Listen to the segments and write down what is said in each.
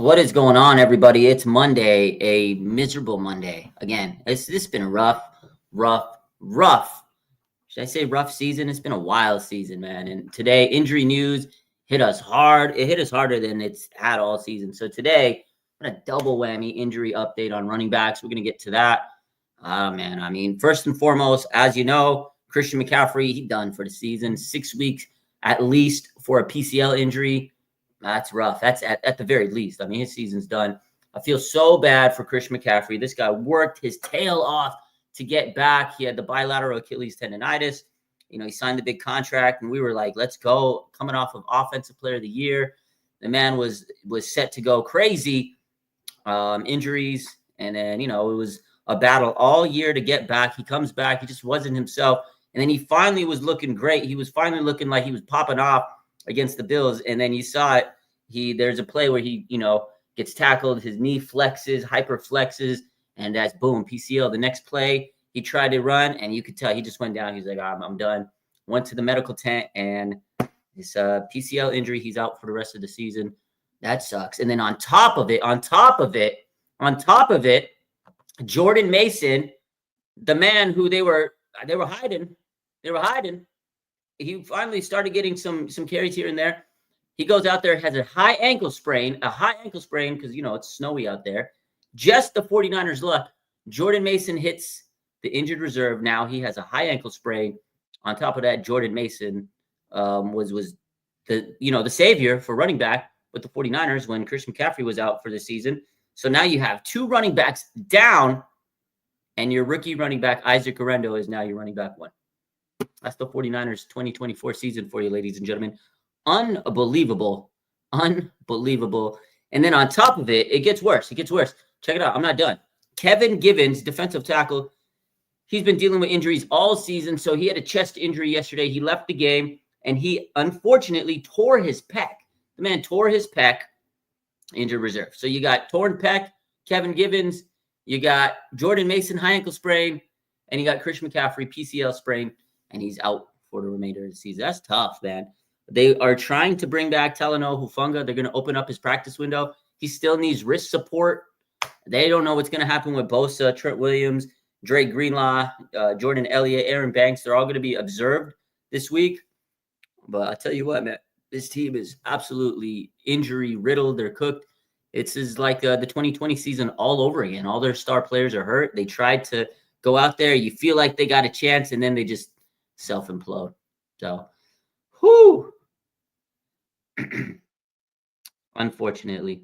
What is going on, everybody? It's Monday, a miserable Monday. Again, this been a rough. Should I say rough season? It's been a wild season, man. And today, injury news hit us hard. It hit us harder than it's had all season. So today, a double whammy injury update on running backs. We're going to get to that. Man, I mean, first and foremost, as you know, Christian McCaffrey, he done for the season. 6 weeks at least for a PCL injury. That's rough. That's at the very least. I mean, his season's done. I feel so bad for Christian McCaffrey. This guy worked his tail off to get back. He had the bilateral Achilles tendonitis. You know, he signed the big contract, and we were like, let's go. Coming off of Offensive Player of the Year. The man was set to go crazy. Injuries. And then, you know, it was a battle all year to get back. He comes back. He just wasn't himself. And then he finally was looking great. He was finally looking like he was popping off against the Bills. And then you saw it. There's a play where he, gets tackled. His knee flexes, hyper flexes, and that's boom, PCL. The next play, he tried to run, and you could tell he just went down. He's like, I'm done. Went to the medical tent, and this PCL injury, he's out for the rest of the season. That sucks. And then on top of it, Jordan Mason, the man who they were hiding. He finally started getting some carries here and there. He goes out there, has a high ankle sprain because, it's snowy out there. Just the 49ers left. Jordan Mason hits the injured reserve. Now he has a high ankle sprain. On top of that, Jordan Mason was the savior for running back with the 49ers when Christian McCaffrey was out for the season. So now you have two running backs down, and your rookie running back, Isaac Orendo, is now your running back one. That's the 49ers 2024 season for you, ladies and gentlemen. Unbelievable. And then on top of it, it gets worse. Check it out. I'm not done. Kevin Givens, defensive tackle, he's been dealing with injuries all season. So he had a chest injury yesterday. He left the game, and he unfortunately tore his pec. The man tore his pec, injured reserve. So you got torn pec, Kevin Givens, you got Jordan Mason, high ankle sprain, and you got Christian McCaffrey, PCL sprain, and he's out for the remainder of the season. That's tough, man. They are trying to bring back Talanoa Hufanga. They're going to open up his practice window. He still needs wrist support. They don't know what's going to happen with Bosa, Trent Williams, Dre Greenlaw, Jordan Elliott, Aaron Banks. They're all going to be observed this week. But I'll tell you what, man, this team is absolutely injury riddled. They're cooked. It's like the 2020 season all over again. All their star players are hurt. They tried to go out there. You feel like they got a chance, and then they just self-implode. So, whoo. Unfortunately.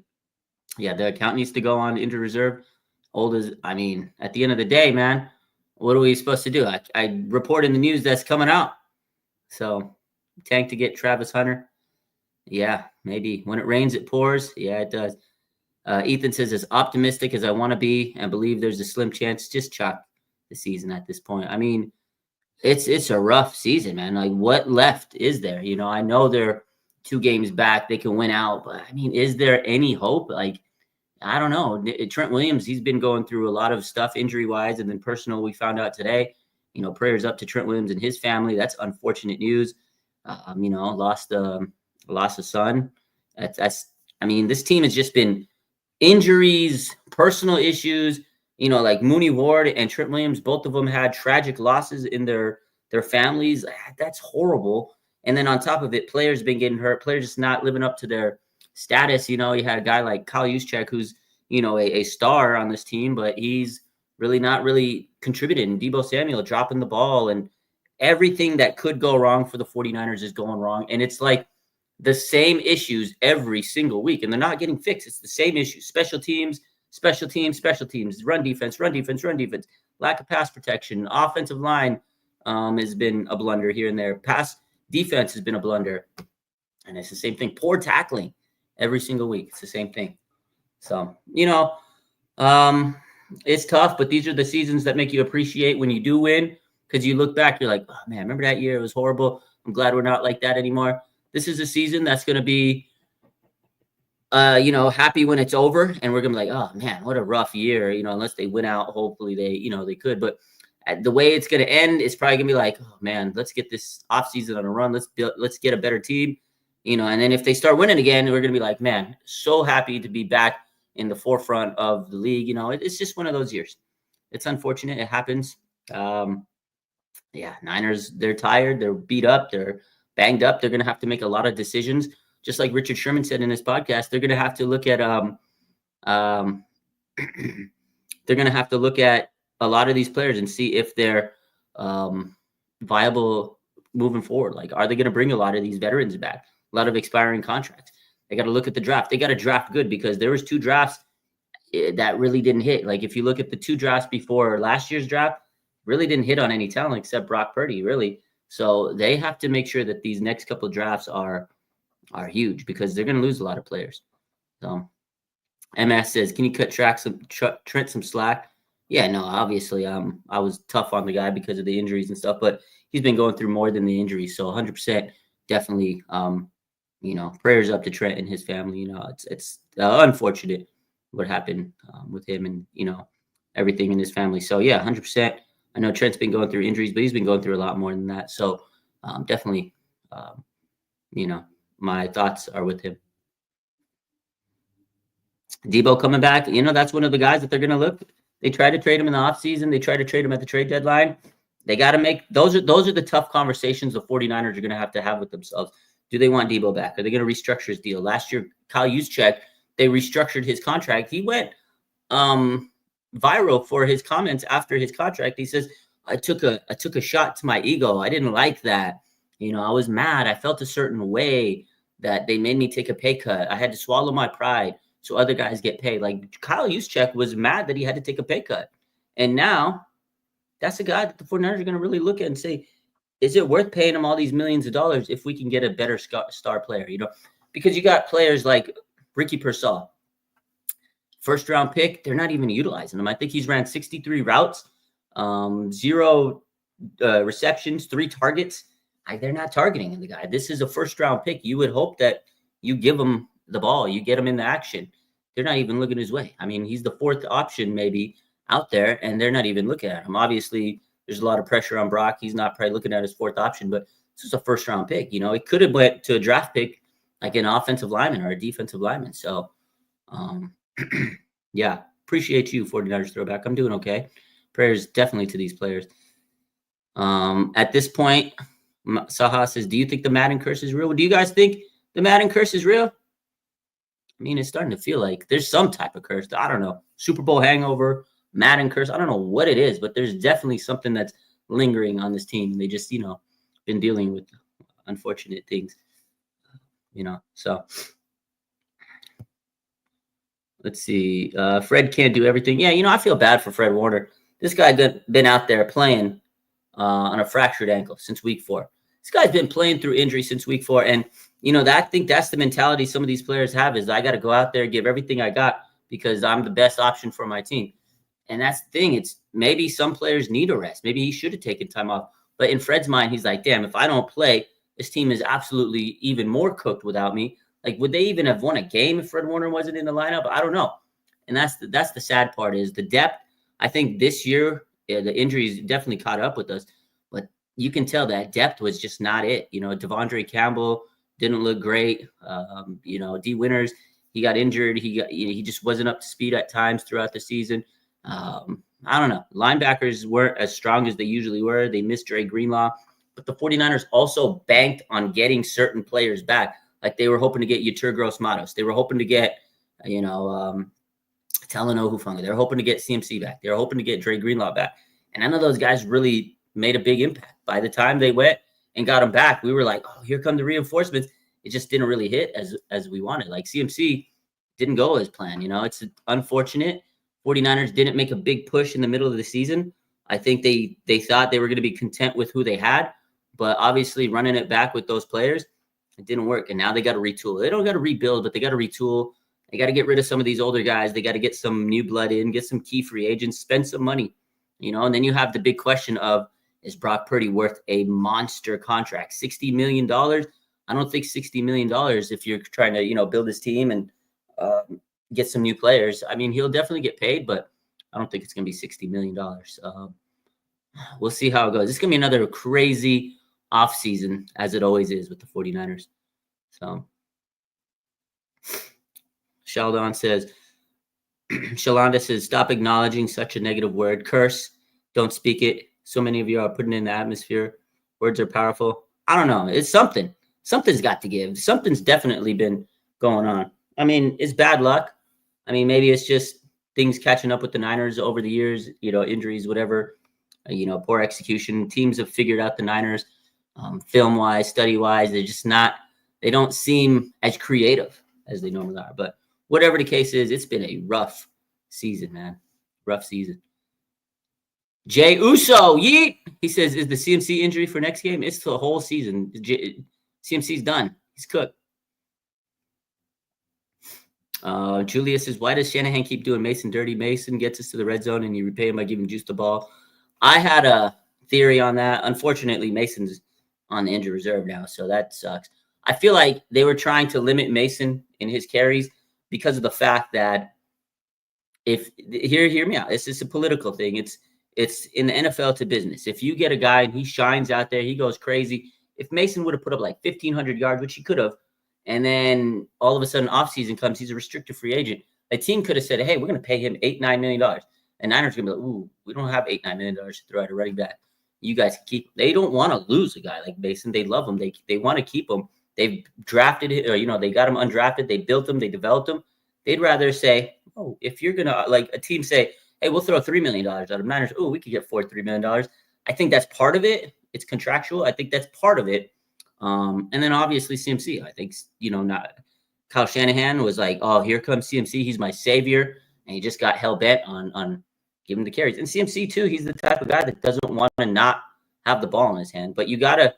Yeah, the account needs to go on injured reserve. At the end of the day, man, what are we supposed to do? I report in the news that's coming out. So, tank to get Travis Hunter. Yeah, maybe. When it rains, it pours. Yeah, it does. Ethan says, as optimistic as I want to be and believe there's a slim chance, just chalk the season at this point. I mean, it's a rough season, man. Like, what left is there? I know they're 2 games back. They can win out. But, I mean, is there any hope? Like, I don't know. Trent Williams, he's been going through a lot of stuff injury-wise and then personal. We found out today, prayers up to Trent Williams and his family. That's unfortunate news. Lost a son. This team has just been injuries, personal issues. Like Mooney Ward and Trent Williams, both of them had tragic losses in their families. That's horrible. And then on top of it, players been getting hurt. Players just not living up to their status. You had a guy like Kyle Juszczyk, who's, a star on this team, but he's really not really contributing. Deebo Samuel dropping the ball, and everything that could go wrong for the 49ers is going wrong. And it's like the same issues every single week, and they're not getting fixed. It's the same issues. Special teams, run defense, lack of pass protection, offensive line has been a blunder here and there. Pass defense has been a blunder. And it's the same thing. Poor tackling every single week. It's the same thing. So, it's tough, but these are the seasons that make you appreciate when you do win, because you look back, you're like, oh, man, remember that year? It was horrible. I'm glad we're not like that anymore. This is a season that's going to be, happy when it's over, and we're going to be like, oh, man, what a rough year, unless they win out. Hopefully they could. But the way it's going to end is probably going to be like, oh, man, let's get this offseason on a run. Let's get a better team. And then if they start winning again, we're going to be like, man, so happy to be back in the forefront of the league. It's just one of those years. It's unfortunate. It happens. Yeah, Niners, they're tired. They're beat up. They're banged up. They're going to have to make a lot of decisions. Just like Richard Sherman said in his podcast, they're going to have to look at they're going to have to look at a lot of these players and see if they're viable moving forward. Like, are they going to bring a lot of these veterans back? A lot of expiring contracts. They got to look at the draft. They got to draft good, because there was 2 drafts that really didn't hit. Like, if you look at the 2 drafts before last year's draft, really didn't hit on any talent except Brock Purdy, really. So they have to make sure that these next couple of drafts are huge, because they're going to lose a lot of players. So MS says, can you cut Trent some slack? Yeah, no, obviously, I was tough on the guy because of the injuries and stuff, but he's been going through more than the injuries. So 100% definitely, prayers up to Trent and his family. It's unfortunate what happened with him and, everything in his family. So yeah, 100%. I know Trent's been going through injuries, but he's been going through a lot more than that. So definitely, my thoughts are with him. Debo coming back, that's one of the guys that they're going to look. They try to trade him in the offseason. They try to trade him at the trade deadline. They got to make those are the tough conversations the 49ers are going to have with themselves. Do they want Debo back? Are they going to restructure his deal? Last year, Kyle Juszczyk, they restructured his contract. He went viral for his comments after his contract. He says, I took a shot to my ego. I didn't like that. I was mad. I felt a certain way that they made me take a pay cut. I had to swallow my pride so other guys get paid. Like, Kyle Juszczyk was mad that he had to take a pay cut. And now that's a guy that the 49ers are going to really look at and say, is it worth paying him all these millions of dollars if we can get a better star player? Because you got players like Ricky Pearsall, first round pick. They're not even utilizing him. I think he's ran 63 routes, 0 receptions, 3 targets. They're not targeting the guy. This is a first round pick. You would hope that you give him the ball, you get him into action. They're not even looking his way. I mean, he's the 4th option maybe out there, and they're not even looking at him. Obviously, there's a lot of pressure on Brock. He's not probably looking at his 4th option, but this is a first round pick. It could have went to a draft pick, like an offensive lineman or a defensive lineman. So, yeah, appreciate you, 49ers throwback. I'm doing okay. Prayers definitely to these players. At this point, Saha says, do you think the Madden curse is real? Do you guys think the Madden curse is real? I mean, it's starting to feel like there's some type of curse. I don't know. Super Bowl hangover, Madden curse. I don't know what it is, but there's definitely something that's lingering on this team. They just, been dealing with unfortunate things, so let's see. Fred can't do everything. Yeah, I feel bad for Fred Warner. This guy been out there playing on a fractured ankle since week 4. This guy's been playing through injury since week 4. And, I think that's the mentality some of these players have, is I got to go out there, give everything I got because I'm the best option for my team. And that's the thing. It's maybe some players need a rest. Maybe he should have taken time off. But in Fred's mind, he's like, damn, if I don't play, this team is absolutely even more cooked without me. Like, would they even have won a game if Fred Warner wasn't in the lineup? I don't know. And that's the sad part, is the depth. I think this year, the injuries definitely caught up with us. But you can tell that depth was just not it. Devondre Campbell didn't look great. D. Winters, he got injured. He just wasn't up to speed at times throughout the season. I don't know. Linebackers weren't as strong as they usually were. They missed Dre Greenlaw. But the 49ers also banked on getting certain players back. Like, they were hoping to get Yetur Gross-Matos. They were hoping to get, Talanoa Hufanga. They were hoping to get CMC back. They were hoping to get Dre Greenlaw back. And none of those guys really made a big impact. By the time they went and got them back, we were like, oh, here come the reinforcements. It just didn't really hit as we wanted. Like, CMC didn't go as planned. It's unfortunate. 49ers didn't make a big push in the middle of the season. I think they thought they were going to be content with who they had, but obviously running it back with those players, it didn't work. And now they got to retool. They don't got to rebuild, but they got to retool. They got to get rid of some of these older guys. They got to get some new blood in, get some key free agents, spend some money, and then you have the big question of, is Brock Purdy worth a monster contract? $60 million? I don't think $60 million if you're trying to, build this team and get some new players. I mean, he'll definitely get paid, but I don't think it's going to be $60 million. We'll see how it goes. It's going to be another crazy offseason, as it always is with the 49ers. So Sheldon says, Shalonda says, stop acknowledging such a negative word. Curse. Don't speak it. So many of you are putting in the atmosphere. Words are powerful. I don't know. It's something. Something's got to give. Something's definitely been going on. I mean, it's bad luck. I mean, maybe it's just things catching up with the Niners over the years, injuries, whatever, poor execution. Teams have figured out the Niners film-wise, study-wise. They don't seem as creative as they normally are. But whatever the case is, it's been a rough season, man. Rough season. Jay Uso, yeet. He says, is the CMC injury for next game? It's the whole season. CMC's done. He's cooked. Julia says, why does Shanahan keep doing Mason dirty? Mason gets us to the red zone and you repay him by giving Juice the ball. I had a theory on that. Unfortunately, Mason's on the injured reserve now, so that sucks. I feel like they were trying to limit Mason in his carries because of the fact that hear me out. This is a political thing. It's in the NFL, it's a business. If you get a guy and he shines out there, he goes crazy. If Mason would have put up like 1,500 yards, which he could have, and then all of a sudden offseason comes, he's a restricted free agent. A team could have said, hey, we're going to pay him $8-9 million. And Niners are going to be like, ooh, we don't have $8-9 million to throw at a running back. You guys can keep him. They don't want to lose a guy like Mason. They love him. They want to keep him. They've drafted it, or, they got him undrafted. They built him. They developed him. They'd rather say, oh, if you're going to, like a team say, hey, we'll throw $3 million at him. Niners, oh, we could get $3 million. I think that's part of it. It's contractual. I think that's part of it. And then obviously CMC. I think, not Kyle Shanahan was like, oh, here comes CMC. He's my savior. And he just got hell-bent on giving the carries. And CMC, too, he's the type of guy that doesn't want to not have the ball in his hand. But you gotta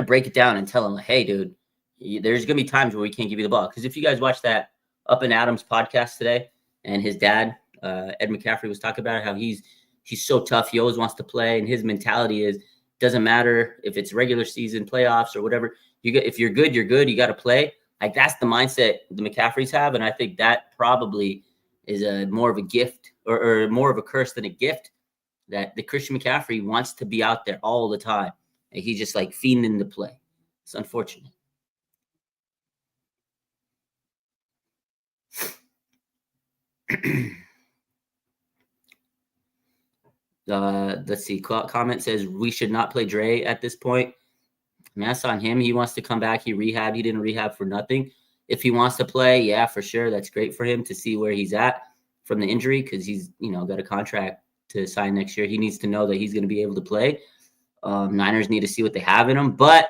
break it down and tell him, hey, dude, there's going to be times where we can't give you the ball. Because if you guys watch that Up and Adams podcast today, and his dad, Ed McCaffrey, was talking about how he's so tough. He always wants to play. And his mentality is, doesn't matter if it's regular season, playoffs, or whatever. If you're good, you're good. You got to play. Like, that's the mindset the McCaffreys have. And I think that probably is more of a gift or more of a curse than a gift, that the Christian McCaffrey wants to be out there all the time. And he's just like fiending to play. It's unfortunate. Let's see. Comment says we should not play Dre at this point. I mean, that's on him. He wants to come back. He didn't rehab for nothing. If he wants to play, yeah, for sure. That's great for him to see where he's at from the injury, because he's, got a contract to sign next year. He needs to know that he's going to be able to play. Niners need to see what they have in him. But,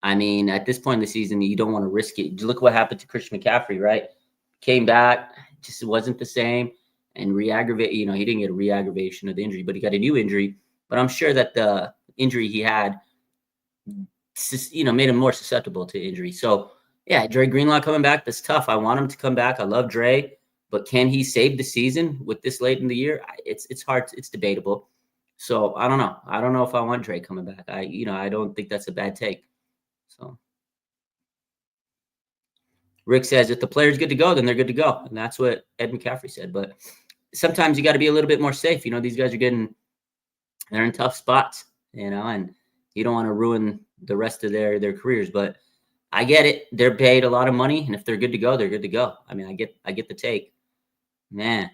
I mean, at this point in the season, you don't want to risk it. Look what happened to Christian McCaffrey, right? Came back, just wasn't the same. And re-aggravate, he didn't get a re-aggravation of the injury, but he got a new injury. But I'm sure that the injury he had, made him more susceptible to injury. So, yeah, Dre Greenlaw coming back, that's tough. I want him to come back. I love Dre, but can he save the season with this late in the year? It's hard. It's debatable. So I don't know. I don't know if I want Dre coming back. I don't think that's a bad take. So Rick says, if the player's good to go, then they're good to go. And that's what Ed McCaffrey said. But sometimes you got to be a little bit more safe. These guys they're in tough spots, and you don't want to ruin the rest of their careers. But I get it. They're paid a lot of money, and if they're good to go, they're good to go. I mean, I get the take. Man.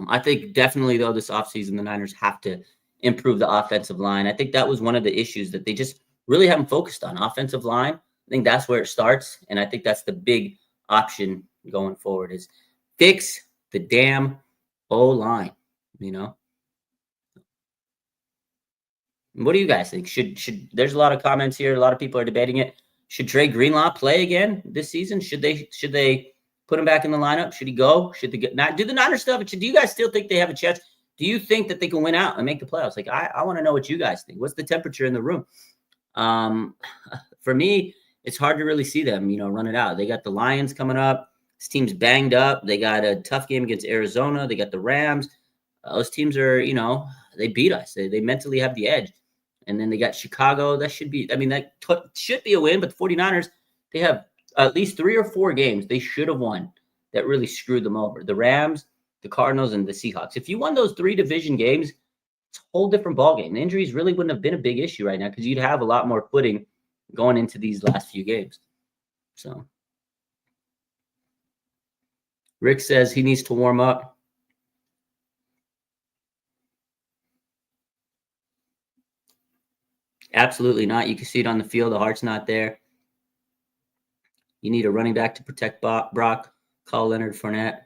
I think definitely, though, this offseason, the Niners have to improve the offensive line. I think that was one of the issues that they just really haven't focused on. Offensive line, I think that's where it starts, and I think that's the big option going forward is fix the damn O-line, What do you guys think? Should there's a lot of comments here. A lot of people are debating it. Should Dre Greenlaw play again this season? Should they put him back in the lineup? Should he go? Should they not do the Niners stuff? Do you guys still think they have a chance? Do you think that they can win out and make the playoffs? Like, I want to know what you guys think. What's the temperature in the room? For me, it's hard to really see them, run it out. They got the Lions coming up. This team's banged up. They got a tough game against Arizona. They got the Rams. Those teams are, they beat us. They mentally have the edge. And then they got Chicago. That should be, should be a win. But the 49ers, they have at least 3 or 4 games they should have won that really screwed them over. The Rams, the Cardinals, and the Seahawks. If you won those 3 division games, it's a whole different ballgame. Injuries really wouldn't have been a big issue right now because you'd have a lot more footing going into these last few games. So Rick says he needs to warm up. Absolutely not. You can see it on the field. The heart's not there. You need a running back to protect Brock. Call Leonard Fournette.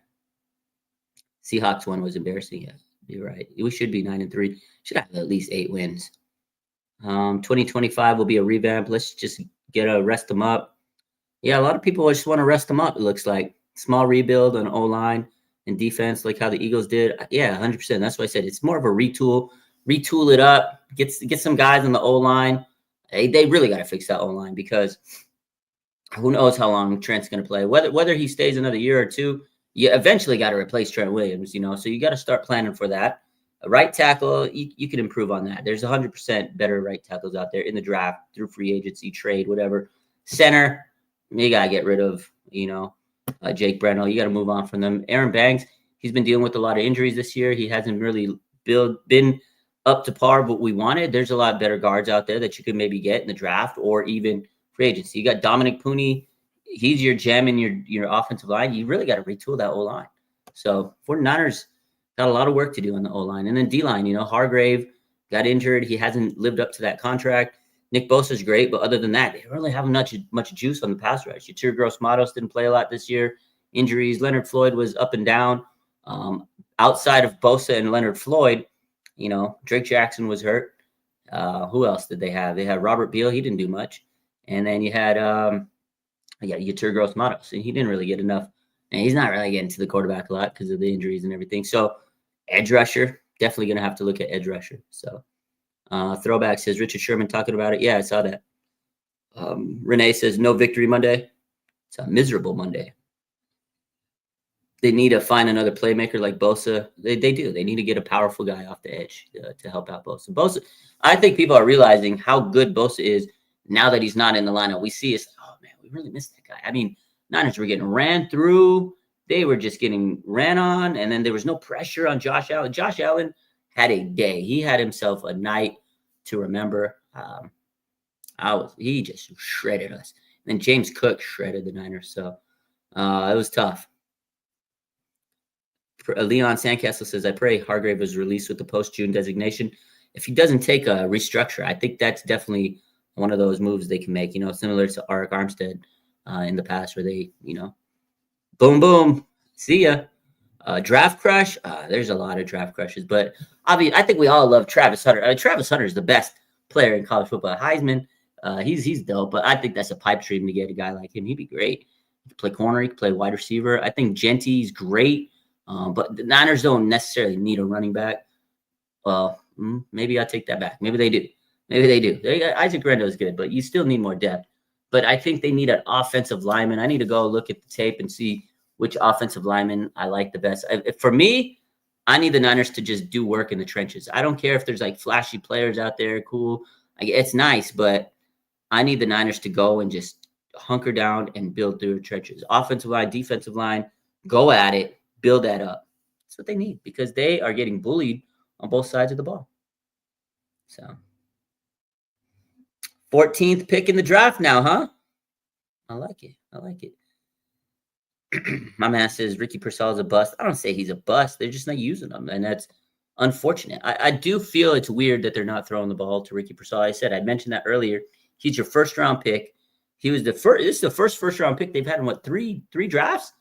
Seahawks one was embarrassing. Yeah, you're right. We should be 9-3. Should have at least 8 wins. 2025 will be a revamp. Let's just rest them up. Yeah, a lot of people just want to rest them up. It looks like small rebuild on O-line and defense, like how the Eagles did. Yeah, 100%. That's why I said it's more of a retool it up, get some guys on the O-line. They really got to fix that O-line because who knows how long Trent's going to play. Whether he stays another year or two, you eventually got to replace Trent Williams, so you got to start planning for that. A right tackle, you can improve on that. There's 100% better right tackles out there in the draft, through free agency, trade, whatever. Center, you got to get rid of, Jake Brendel. You got to move on from them. Aaron Banks, he's been dealing with a lot of injuries this year. He hasn't really been up to par what we wanted. There's a lot better guards out there that you could maybe get in the draft or even free agency. You got Dominic Pooney. He's your gem in your offensive line. You really got to retool that O-line. So 49ers got a lot of work to do on the O-line. And then D-line, Hargrave got injured. He hasn't lived up to that contract. Nick Bosa's great, but other than that, they don't really have much juice on the pass rush. Yetur Gross-Matos didn't play a lot this year. Injuries. Leonard Floyd was up and down. Outside of Bosa and Leonard Floyd, Drake Jackson was hurt. Who else did they have? They had Robert Beal. He didn't do much. And then you had Yetur Gross-Matos, and he didn't really get enough. And he's not really getting to the quarterback a lot because of the injuries and everything. So edge rusher, definitely going to have to look at edge rusher. So Throwback says, Richard Sherman talking about it. Yeah, I saw that. Renee says, no victory Monday. It's a miserable Monday. They need to find another playmaker like Bosa. They do. They need to get a powerful guy off the edge to help out Bosa. I think people are realizing how good Bosa is now that he's not in the lineup. We see it's, oh, man, we really missed that guy. I mean, Niners were getting ran through. They were just getting ran on, and then there was no pressure on Josh Allen. Josh Allen had a day. He had himself a night to remember. He just shredded us. And then James Cook shredded the Niners. So it was tough. Leon Sandcastle says, I pray Hargrave was released with the post-June designation. If he doesn't take a restructure, I think that's definitely one of those moves they can make, similar to Arik Armstead in the past where they, boom, boom, see ya. Draft crush, there's a lot of draft crushes, but I think we all love Travis Hunter. Travis Hunter is the best player in college football. Heisman, he's dope, but I think that's a pipe dream to get a guy like him. He'd be great. He could play corner, he could play wide receiver. I think Genty's great. But the Niners don't necessarily need a running back. Well, maybe I'll take that back. Maybe they do. Isaac Rendo is good, but you still need more depth. But I think they need an offensive lineman. I need to go look at the tape and see which offensive lineman I like the best. For me, I need the Niners to just do work in the trenches. I don't care if there's like flashy players out there. Cool. It's nice, but I need the Niners to go and just hunker down and build through the trenches. Offensive line, defensive line, go at it. Build that up. That's what they need because they are getting bullied on both sides of the ball. So 14th pick in the draft now, huh? I like it. My man says Ricky Purcell is a bust. I don't say he's a bust. They're just not using him, and that's unfortunate. I do feel it's weird that they're not throwing the ball to Ricky Purcell. I mentioned that earlier. He's your first-round pick. He was this is the first-round pick they've had in, three drafts?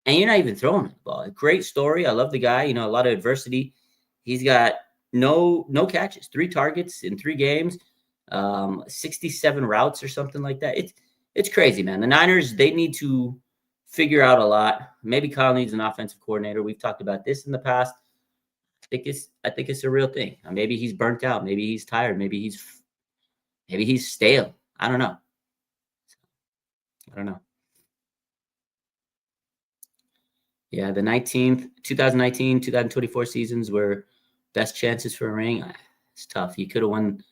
And you're not even throwing the ball. A great story. I love the guy. A lot of adversity. He's got no catches, 3 targets in 3 games, 67 routes or something like that. It's crazy, man. The Niners, they need to figure out a lot. Maybe Kyle needs an offensive coordinator. We've talked about this in the past. I think it's a real thing. Maybe he's burnt out. Maybe he's tired. Maybe he's stale. I don't know. Yeah, the 2019, 2024 seasons were best chances for a ring. It's tough. You could have won.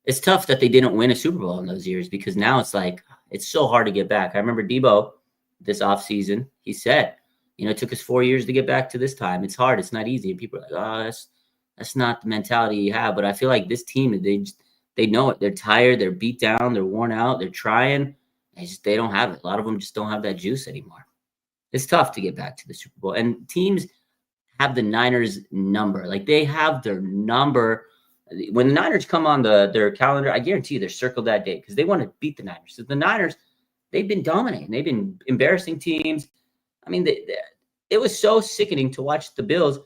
It's tough that they didn't win a Super Bowl in those years because now it's so hard to get back. I remember Debo this offseason. He said, it took us 4 years to get back to this time. It's hard. It's not easy. And people are like, That's not the mentality you have. But I feel like this team, they know it. They're tired. They're beat down. They're worn out. They're trying. They don't have it. A lot of them just don't have that juice anymore. It's tough to get back to the Super Bowl. And teams have the Niners number. Like, they have their number. When the Niners come on their calendar, I guarantee you they're circled that day because they want to beat the Niners. So the Niners, they've been dominating. They've been embarrassing teams. I mean, it was so sickening to watch the Bills,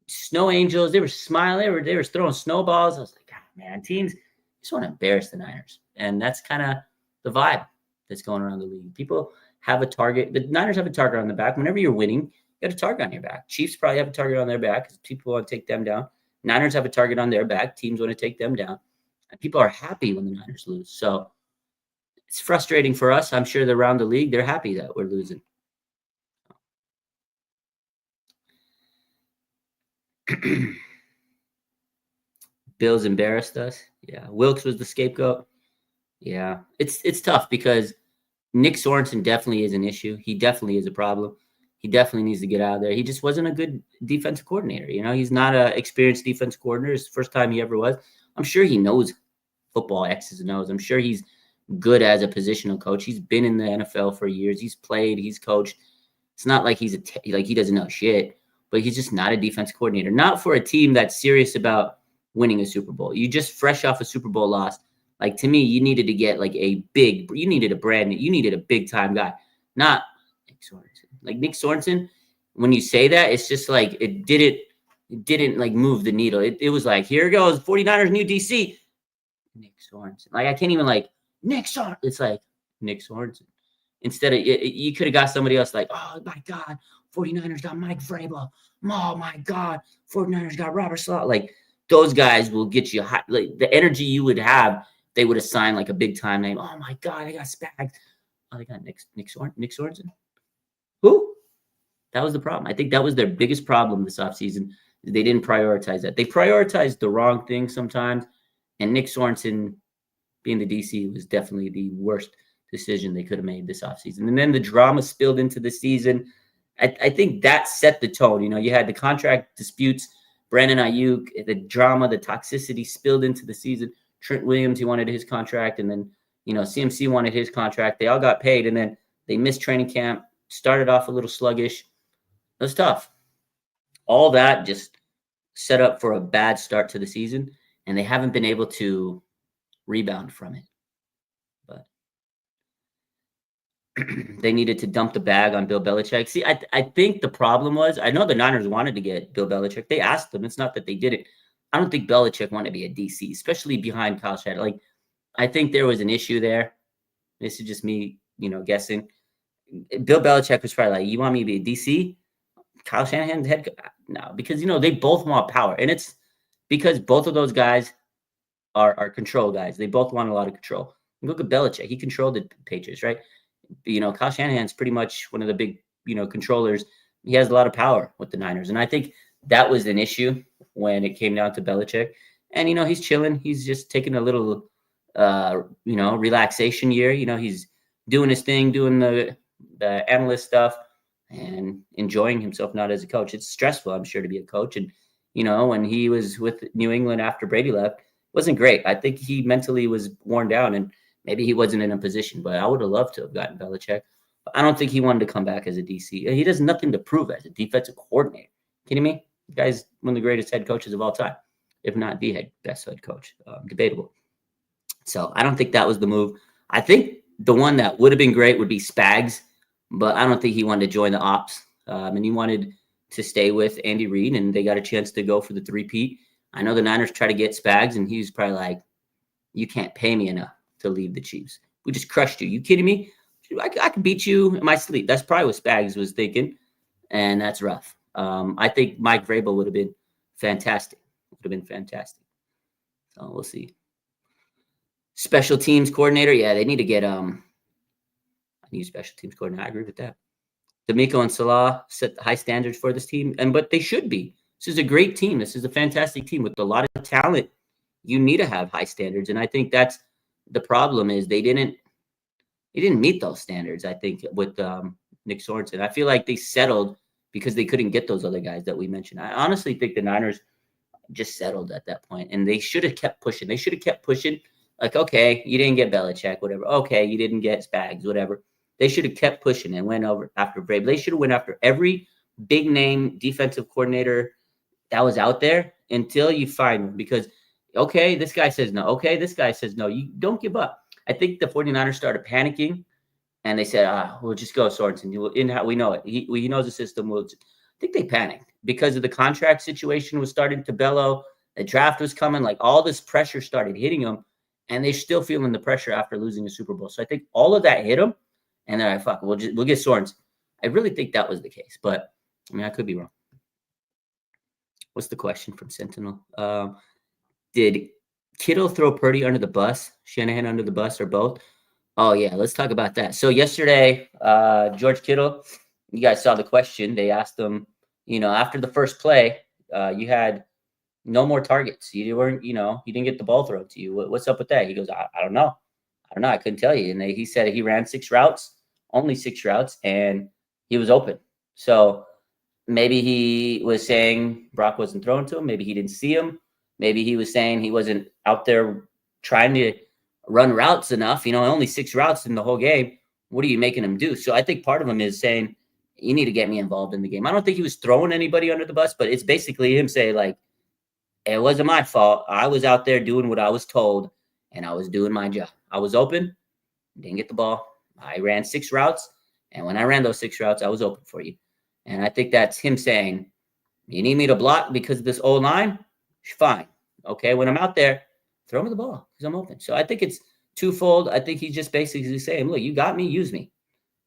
snow angels. They were smiling. They were throwing snowballs. I was like, God, man, teams just want to embarrass the Niners. And that's kind of the vibe that's going around the league. People have a target. The Niners have a target on the back. Whenever you're winning, you got a target on your back. Chiefs probably have a target on their back because people want to take them down. Niners have a target on their back. Teams want to take them down. And people are happy when the Niners lose. So it's frustrating for us. I'm sure that around the league, they're happy that we're losing. Bills embarrassed us. Yeah. Wilkes was the scapegoat. Yeah. It's tough because Nick Sorensen definitely is an issue. He definitely is a problem. He definitely needs to get out of there. He just wasn't a good defensive coordinator. You know, he's not an experienced defensive coordinator. It's the first time he ever was. I'm sure he knows football X's and O's. I'm sure he's good as a positional coach. He's been in the NFL for years. He's played. He's coached. It's not like he doesn't know shit, but he's just not a defense coordinator. Not for a team that's serious about winning a Super Bowl. You just fresh off a Super Bowl loss. Like, to me, you needed to get you needed a big time guy, not Nick Sorensen. Like, Nick Sorensen, when you say that, it's just like it didn't like move the needle. It was like, here goes 49ers new DC. Nick Sorensen. Like, I can't even Nick Sorensen. It's like Nick Sorensen. Instead of you could have got somebody else like, oh my God, 49ers got Mike Vrabel. Oh my God, 49ers got Robert Saleh. Like, those guys will get you hot. Like, the energy you would have, they would have signed like a big time name. Oh my God, I got Spags. Oh, they got Nick Sorensen. Who? That was the problem. I think that was their biggest problem this offseason. They didn't prioritize that. They prioritized the wrong thing sometimes. And Nick Sorensen being the DC was definitely the worst decision they could have made this offseason. And then the drama spilled into the season. I think that set the tone. You know, you had the contract disputes, Brandon Ayuk, the drama, the toxicity spilled into the season. Trent Williams, he wanted his contract. And then, CMC wanted his contract. They all got paid. And then they missed training camp, started off a little sluggish. It was tough. All that just set up for a bad start to the season. And they haven't been able to rebound from it. But they needed to dump the bag on Bill Belichick. See, I think the problem was, I know the Niners wanted to get Bill Belichick. They asked them. It's not that they didn't. I don't think Belichick wanted to be a DC, especially behind Kyle Shanahan. Like, I think there was an issue there. This is just me, guessing. Bill Belichick was probably like, you want me to be a DC? Kyle Shanahan's head coach? No, because, they both want power. And it's because both of those guys are control guys. They both want a lot of control. Look at Belichick. He controlled the Patriots, right? Kyle Shanahan's pretty much one of the big, controllers. He has a lot of power with the Niners. And I think that was an issue when it came down to Belichick. And, he's chilling. He's just taking a little, relaxation year. He's doing his thing, doing the analyst stuff and enjoying himself, not as a coach. It's stressful, I'm sure, to be a coach. And, when he was with New England after Brady left, it wasn't great. I think he mentally was worn down and maybe he wasn't in a position, but I would have loved to have gotten Belichick. But I don't think he wanted to come back as a DC. He does nothing to prove as a defensive coordinator. Kidding me? The guy's one of the greatest head coaches of all time, if not the best head coach. Debatable. So I don't think that was the move. I think the one that would have been great would be Spags, but I don't think he wanted to join the ops. And he wanted to stay with Andy Reid, and they got a chance to go for the three-peat. I know the Niners try to get Spags, and he was probably like, you can't pay me enough to leave the Chiefs. We just crushed you. You kidding me? I could beat you in my sleep. That's probably what Spags was thinking, and that's rough. I think Mike Vrabel would have been fantastic. So we'll see. Special teams coordinator. Yeah, they need to get a new special teams coordinator. I agree with that. D'Amico and Salah set the high standards for this team, but they should be. This is a great team. This is a fantastic team with a lot of talent. You need to have high standards, and I think that's the problem. Is they didn't meet those standards. I think with Nick Sorensen, I feel like they settled because they couldn't get those other guys that we mentioned. I honestly think the Niners, just settled at that point. And they should have kept pushing. They should have kept pushing. Like, okay, you didn't get Belichick, whatever. Okay, you didn't get Spags, whatever. They should have kept pushing and went over after Brave. They should have went after every big name defensive coordinator that was out there until you find one. Because, okay, this guy says no. Okay, this guy says no. You don't give up. I think the 49ers started panicking and they said, we'll just go Sorensen. We know it. He knows the system. I think they panicked because of the contract situation was starting to bellow. The draft was coming. Like all this pressure started hitting them, and they're still feeling the pressure after losing a Super Bowl. So I think all of that hit them, and they're like, fuck, we'll get Sorensen. I really think that was the case, but I mean, I could be wrong. What's the question from Sentinel? Did Kittle throw Purdy under the bus, Shanahan under the bus, or both? Oh, yeah, let's talk about that. So yesterday, George Kittle, you guys saw the question. They asked him, after the first play, you had no more targets. You weren't, you didn't get the ball thrown to you. What's up with that? He goes, I don't know. I couldn't tell you. And he said he ran 6 routes, only 6 routes, and he was open. So maybe he was saying Brock wasn't thrown to him. Maybe he didn't see him. Maybe he was saying he wasn't out there trying to run routes enough. Only 6 routes in the whole game. What are you making him do? So I think part of him is saying, you need to get me involved in the game. I don't think he was throwing anybody under the bus, but it's basically him saying, like, it wasn't my fault. I was out there doing what I was told, and I was doing my job. I was open, didn't get the ball. I ran 6 routes, and when I ran those 6 routes, I was open for you. And I think that's him saying, you need me to block because of this old line? Fine. Okay, when I'm out there, throw me the ball because I'm open. So I think it's twofold. I think he's just basically saying, look, you got me, use me.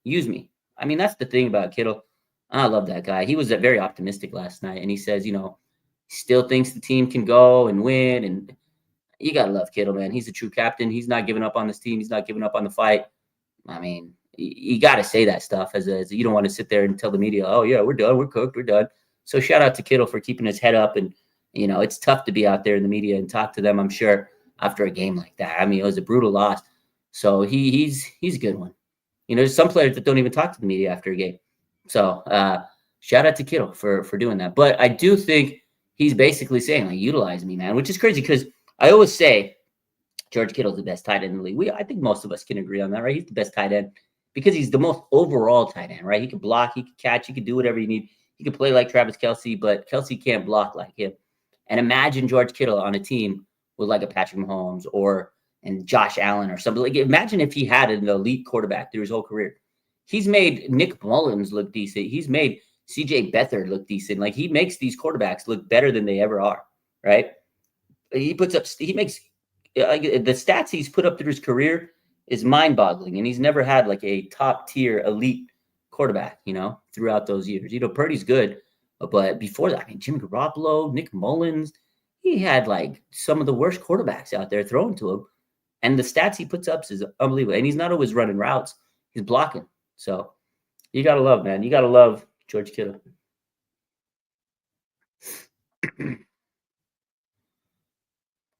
Use me. I mean, that's the thing about Kittle. I love that guy. He was very optimistic last night, and he says, still thinks the team can go and win. And you got to love Kittle, man. He's a true captain. He's not giving up on this team. He's not giving up on the fight. I mean, you got to say that stuff as you don't want to sit there and tell the media, oh, yeah, we're done. We're cooked. We're done. So shout out to Kittle for keeping his head up. And, it's tough to be out there in the media and talk to them, I'm sure, after a game like that. I mean, it was a brutal loss. So he's a good one. There's some players that don't even talk to the media after a game. So shout out to Kittle for doing that. But I do think he's basically saying, like, utilize me, man, which is crazy because I always say George Kittle's the best tight end in the league. I think most of us can agree on that, right? He's the best tight end because he's the most overall tight end, right? He can block, he can catch, he can do whatever you need. He can play like Travis Kelce, but Kelce can't block like him. And imagine George Kittle on a team with like a Patrick Mahomes and Josh Allen or something. Like, imagine if he had an elite quarterback through his whole career. He's made Nick Mullins look decent. He's made CJ Beathard look decent. Like, he makes these quarterbacks look better than they ever are, right? He makes like the stats he's put up through his career is mind-boggling, and he's never had like a top-tier elite quarterback, throughout those years. Purdy's good, but before that, I mean, Jimmy Garoppolo, Nick Mullins, he had like some of the worst quarterbacks out there thrown to him, and the stats he puts up is unbelievable. And he's not always running routes; he's blocking. So you gotta love, man. You gotta love George Kittle.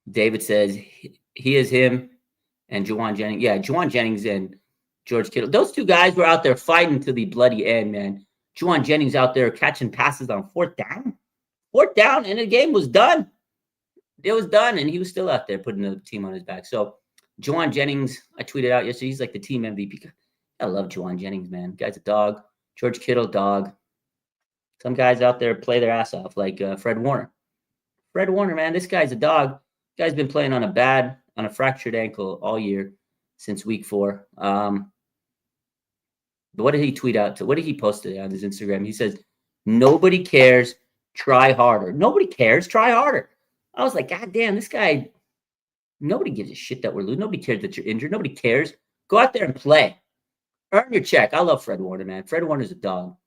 David says he is him and Juwan Jennings. Yeah, Juwan Jennings and George Kittle. Those 2 guys were out there fighting to the bloody end, man. Juwan Jennings out there catching passes on 4th down. 4th down, and the game was done. It was done, and he was still out there putting the team on his back. So Juwan Jennings, I tweeted out yesterday, he's like the team MVP. I love Juwan Jennings, man. Guy's a dog. George Kittle, dog. Some guys out there play their ass off, like Fred Warner. Fred Warner, man, this guy's a dog. Guy's been playing on a fractured ankle all year since week 4. But what did he tweet out? What did he post today on his Instagram? He says, nobody cares, try harder. Nobody cares, try harder. I was like, God damn, this guy, nobody gives a shit that we're losing. Nobody cares that you're injured. Nobody cares. Go out there and play. Earn your check. I love Fred Warner, man. Fred Warner's a dog.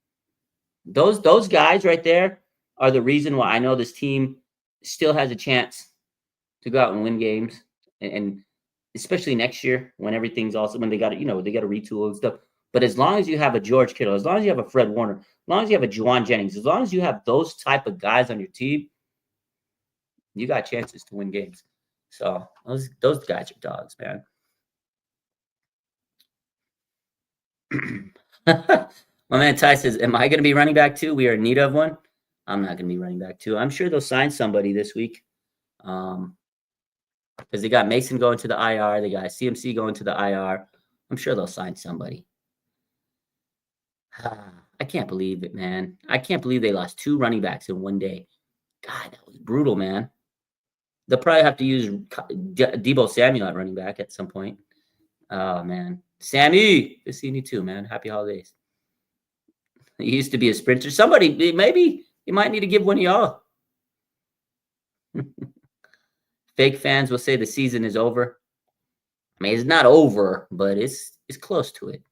Those guys right there are the reason why I know this team still has a chance to go out and win games, and especially next year when everything's also when they got to they got to retool and stuff. But as long as you have a George Kittle, as long as you have a Fred Warner, as long as you have a Juwan Jennings, as long as you have those type of guys on your team, you got chances to win games. So those guys are dogs, man. My man Ty says, am I going to be running back too? We are in need of one. I'm not going to be running back 2. I'm sure they'll sign somebody this week. Because they got Mason going to the IR. They got CMC going to the IR. I'm sure they'll sign somebody. I can't believe it, man. I can't believe they lost 2 running backs in one day. God, that was brutal, man. They'll probably have to use Deebo Samuel at running back at some point. Oh, man. Sammy, good seeing you too, man. Happy holidays. He used to be a sprinter. Somebody, maybe you might need to give one of y'all. Fake fans will say the season is over. I mean, it's not over, but it's close to it.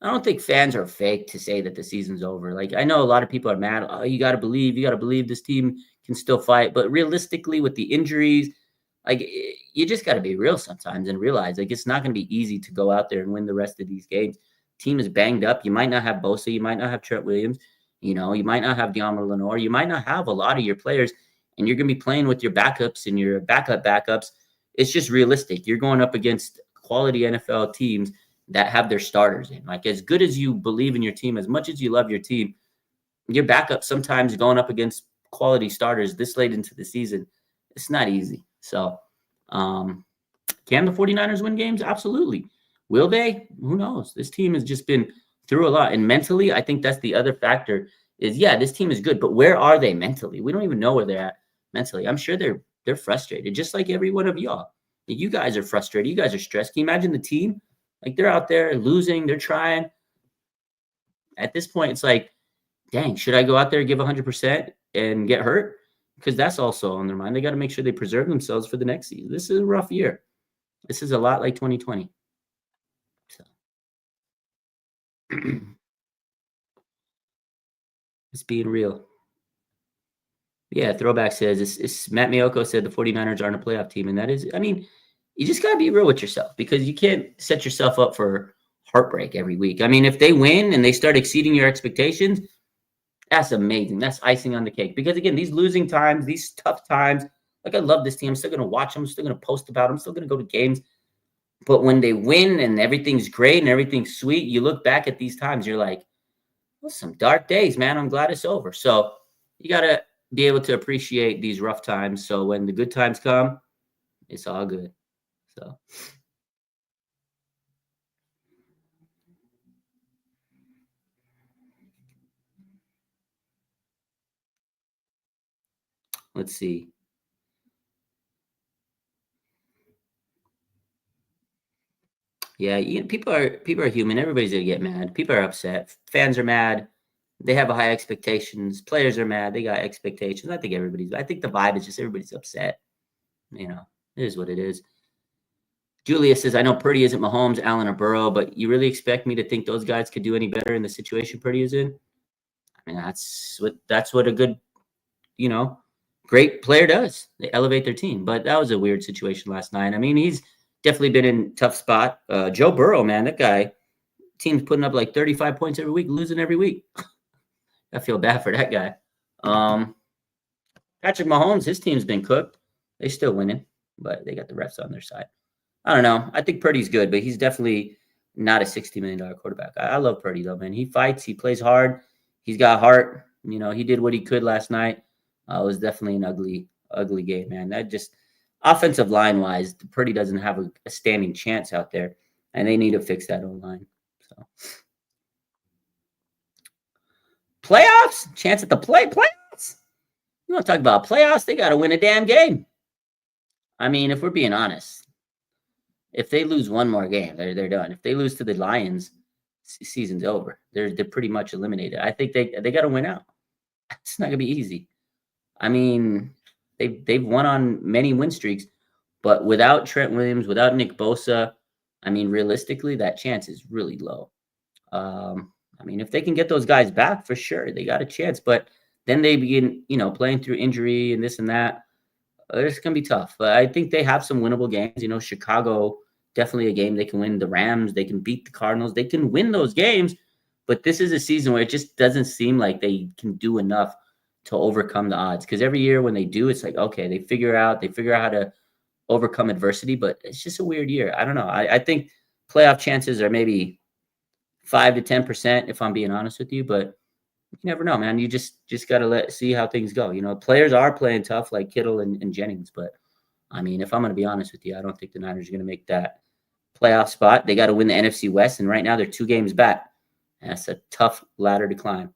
I don't think fans are fake to say that the season's over. Like, I know a lot of people are mad. Oh, you got to believe this team can still fight. But realistically, with the injuries, like, you just got to be real sometimes and realize, like, it's not going to be easy to go out there and win the rest of these games. Team is banged up. You might not have Bosa. You might not have Trent Williams. You might not have DeAndre Lenore. You might not have a lot of your players, and you're going to be playing with your backups and your backups. It's just realistic. You're going up against quality NFL teams that have their starters in. Like, as good as you believe in your team, as much as you love your team, your backup sometimes going up against quality starters this late into the season, it's not easy. So, can the 49ers win games? Absolutely. Will they? Who knows? This team has just been through a lot. And mentally, I think that's the other factor is, yeah, this team is good, but where are they mentally? We don't even know where they're at mentally. I'm sure they're frustrated, just like every one of y'all. You guys are frustrated. You guys are stressed. Can you imagine the team? Like, they're out there losing. They're trying. At this point, it's like, dang, should I go out there and give 100% and get hurt? Because that's also on their mind. They got to make sure they preserve themselves for the next season. This is a rough year. This is a lot like 2020. So. It's being real. Yeah, Throwback says, it's Matt Miyoko said the 49ers aren't a playoff team. And that is, I mean, you just got to be real with yourself because you can't set yourself up for heartbreak every week. I mean, if they win and they start exceeding your expectations, that's amazing. That's icing on the cake. Because, again, these losing times, these tough times, like, I love this team. I'm still going to watch them. I'm still going to post about them. I'm still going to go to games. But when they win and everything's great and everything's sweet, you look back at these times, you're like, well, some dark days, man. I'm glad it's over. So you got to be able to appreciate these rough times. So when the good times come, it's all good. So. Let's see. Yeah, people are human. Everybody's gonna get mad. People are upset. Fans are mad. They have high expectations. Players are mad. They got expectations. I think the vibe is just everybody's upset. It is what it is. Julia says, I know Purdy isn't Mahomes, Allen, or Burrow, but you really expect me to think those guys could do any better in the situation Purdy is in? I mean, that's what a good, great player does. They elevate their team. But that was a weird situation last night. I mean, he's definitely been in a tough spot. Joe Burrow, man, that guy, team's putting up like 35 points every week, losing every week. I feel bad for that guy. Patrick Mahomes, his team's been cooked. They still winning, but they got the refs on their side. I don't know. I think Purdy's good, but he's definitely not a $60 million quarterback. I love Purdy, though, man. He fights. He plays hard. He's got heart. He did what he could last night. It was definitely an ugly game, man. That just offensive line-wise, Purdy doesn't have a standing chance out there, and they need to fix that O-line. So. Playoffs? Chance at the playoffs? You want to talk about playoffs? They got to win a damn game. I mean, if we're being honest, if they lose one more game, they're done. If they lose to the Lions, season's over. They're pretty much eliminated. I think they got to win out. It's not gonna be easy. I mean, they've won on many win streaks, but without Trent Williams, without Nick Bosa, I mean, realistically, that chance is really low. I mean, if they can get those guys back, for sure, they got a chance. But then they begin, playing through injury and this and that. It's gonna be tough. But I think they have some winnable games. Chicago, definitely a game they can win. The Rams, they can beat the Cardinals. They can win those games. But this is a season where it just doesn't seem like they can do enough to overcome the odds. Because every year when they do, it's like, okay, they figure out how to overcome adversity. But it's just a weird year. I don't know. I think playoff chances are maybe 5 to 10%, if I'm being honest with you. But You never know, man. You just got to see how things go. You know, players are playing tough like Kittle and Jennings, but I mean, if I'm going to be honest with you, I don't think the Niners are going to make that playoff spot. They got to win the NFC West, and right now they're 2 games back. And that's a tough ladder to climb.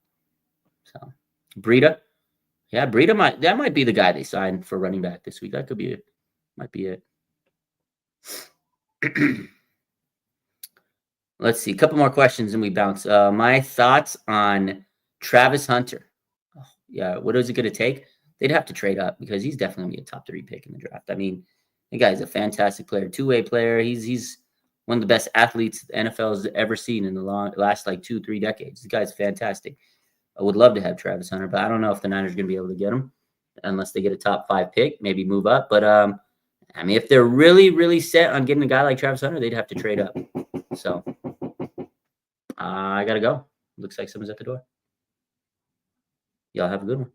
So, Breida, yeah, Breida might be the guy they signed for running back this week. That could be it. Might be it. Let's see, a couple more questions and we bounce. My thoughts on Travis Hunter. Oh, yeah, what is it going to take? They'd have to trade up because he's definitely going to be a top 3 pick in the draft. I mean, the guy's a fantastic player, 2-way player. He's one of the best athletes the NFL has ever seen in the last like 2-3 decades. The guy's fantastic. I would love to have Travis Hunter, but I don't know if the Niners are going to be able to get him unless they get a top 5 pick, maybe move up. But I mean, if they're really, really set on getting a guy like Travis Hunter, they'd have to trade up. So I got to go. Looks like someone's at the door. Y'all have a good one.